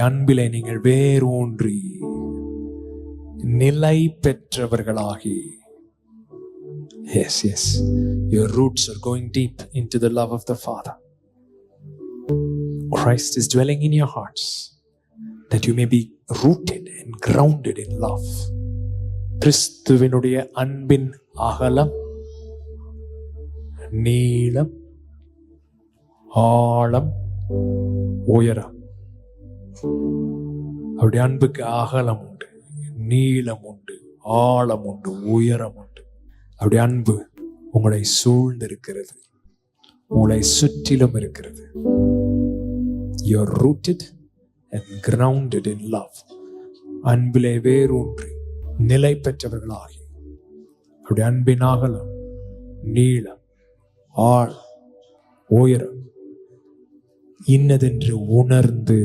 அன்பிலே நீங்கள் வேரூன்றி நிலை பெற்றவர்களாகி. Yes, yes. Your roots are going deep into the love of the Father. Christ is dwelling in your hearts that you may be rooted and grounded in love. கிறிஸ்துவினுடைய அன்பின் அகலம், நீளம், ஆழம், உயரம். அவருடைய அன்புக்கு அகலம் உண்டு, நீளம் உண்டு, ஆழம் உண்டு, உயரம் உண்டு. அவருடைய அன்பு உங்களை சூழ்ந்திருக்கிறது, உங்களை சுற்றிலும் இருக்கிறது. You are rooted and grounded in love. அன்பிலே வேரூன்றி நிலை பெற்றவர்களாகி அவருடைய அன்பின் அகலம், நீளம், ஆழம், உயரம் இன்னதென்று உணர்ந்து